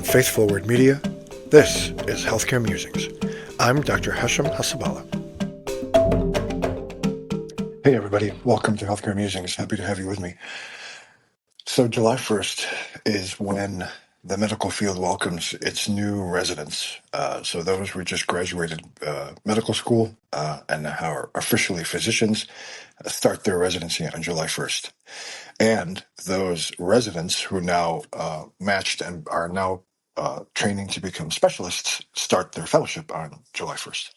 from Faith Forward Media, this is Healthcare Musings. I'm Dr. Hashem Hasabala. Hey everybody, welcome to Healthcare Musings. Happy to have you with me. So July 1st is when the medical field welcomes its new residents. So those who just graduated medical school and are officially physicians start their residency on July 1st. And those residents who now matched and are now training to become specialists start their fellowship on July 1st.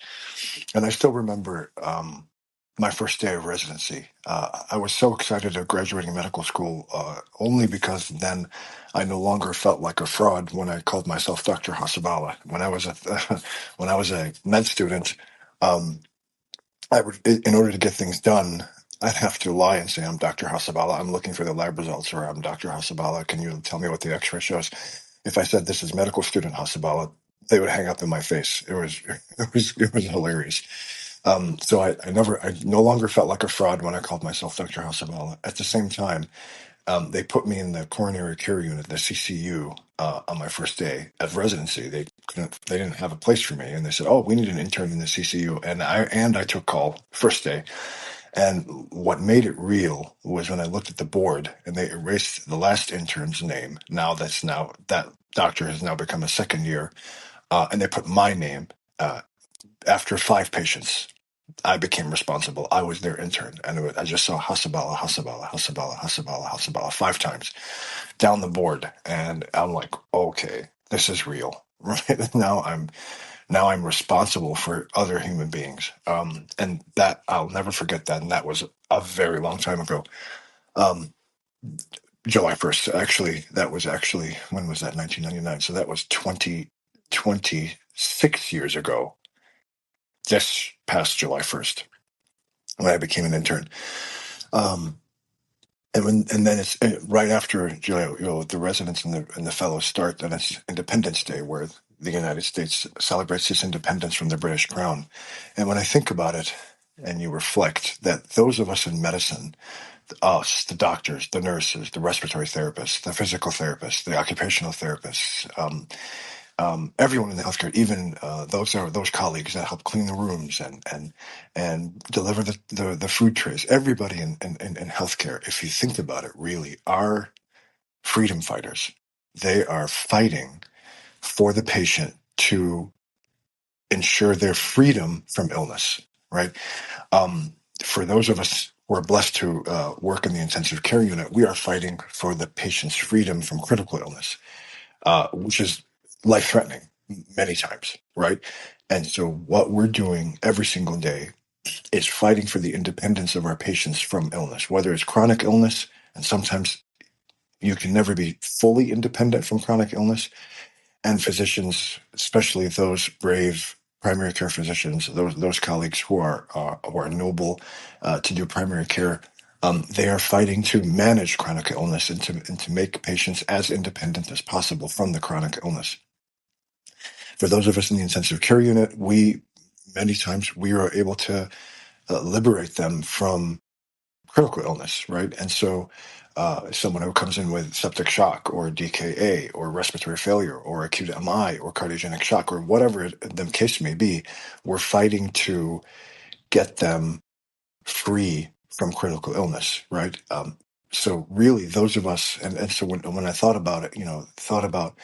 And I still remember my first day of residency. I was so excited of graduating medical school only because then I no longer felt like a fraud when I called myself Dr. Hasabala. When I was when I was a med student, I would, in order to get things done, I'd have to lie and say, I'm Dr. Hasabala. I'm looking for the lab results, or I'm Dr. Hasabala. Can you tell me what the X-ray shows? If I said this is medical student Hasabala, they would hang up in my face. It was hilarious. So I no longer felt like a fraud when I called myself Dr. Hasabala. At the same time, they put me in the coronary care unit, the CCU, on my first day of residency. They didn't have a place for me, and they said, "Oh, we need an intern in the CCU." And I took call first day. And what made it real was when I looked at the board and they erased the last intern's name. That doctor has now become a second year, and they put my name after 5 patients. I became responsible. I was their intern, and I just saw Hasabala, Hasabala, Hasabala, Hasabala, Hasabala 5 times down the board, and I'm like, okay, this is real, right? Now I'm responsible for other human beings, and that I'll never forget that. And that was a very long time ago. Um, July 1st, actually, when was that? 1999. So that was 26 years ago. This past July 1st, when I became an intern. Um, and then it's right after the residents and the fellows start, and it's Independence Day, where the United States celebrates its independence from the British Crown. And when I think about it, and you reflect that those of us in medicine, us, the doctors, the nurses, the respiratory therapists, the physical therapists, the occupational therapists, everyone in the healthcare, even those colleagues that help clean the rooms and deliver the food trays, everybody in healthcare, if you think about it, really are freedom fighters. They are fighting for the patient to ensure their freedom from illness, right? For those of us who are blessed to work in the intensive care unit, we are fighting for the patient's freedom from critical illness, which is life-threatening many times, right? And so what we're doing every single day is fighting for the independence of our patients from illness, whether it's chronic illness, and sometimes you can never be fully independent from chronic illness. And physicians, especially those brave primary care physicians, those colleagues who are noble to do primary care, they are fighting to manage chronic illness and to make patients as independent as possible from the chronic illness. For those of us in the intensive care unit, many times we are able to liberate them from critical illness, right? And so someone who comes in with septic shock or DKA or respiratory failure or acute MI or cardiogenic shock or whatever the case may be, we're fighting to get them free from critical illness, right? So really those of us, and so when I thought about it, thought about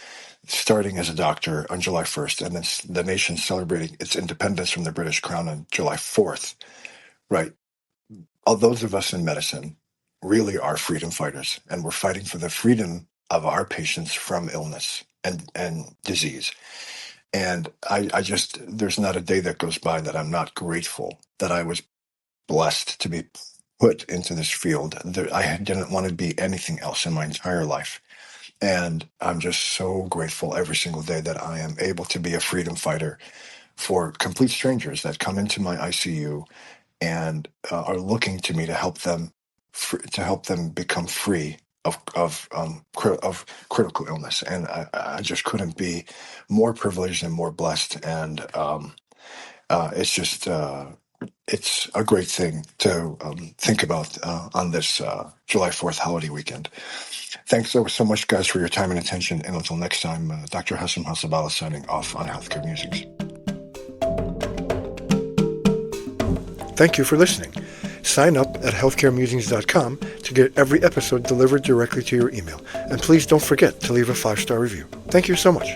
starting as a doctor on July 1st and then the nation celebrating its independence from the British Crown on July 4th, right? All those of us in medicine really are freedom fighters, and we're fighting for the freedom of our patients from illness and disease. And I just, there's not a day that goes by that I'm not grateful that I was blessed to be put into this field. I didn't want to be anything else in my entire life. And I'm just so grateful every single day that I am able to be a freedom fighter for complete strangers that come into my ICU and are looking to me to help them become free of critical illness. And I just couldn't be more privileged and more blessed. And it's just it's a great thing to think about on this July 4th holiday weekend. Thanks so much, guys, for your time and attention. And until next time, Dr. Hassan Hasabala signing off on Healthcare Musings. Thank you for listening. Sign up at healthcaremusings.com to get every episode delivered directly to your email. And please don't forget to leave a 5-star review. Thank you so much.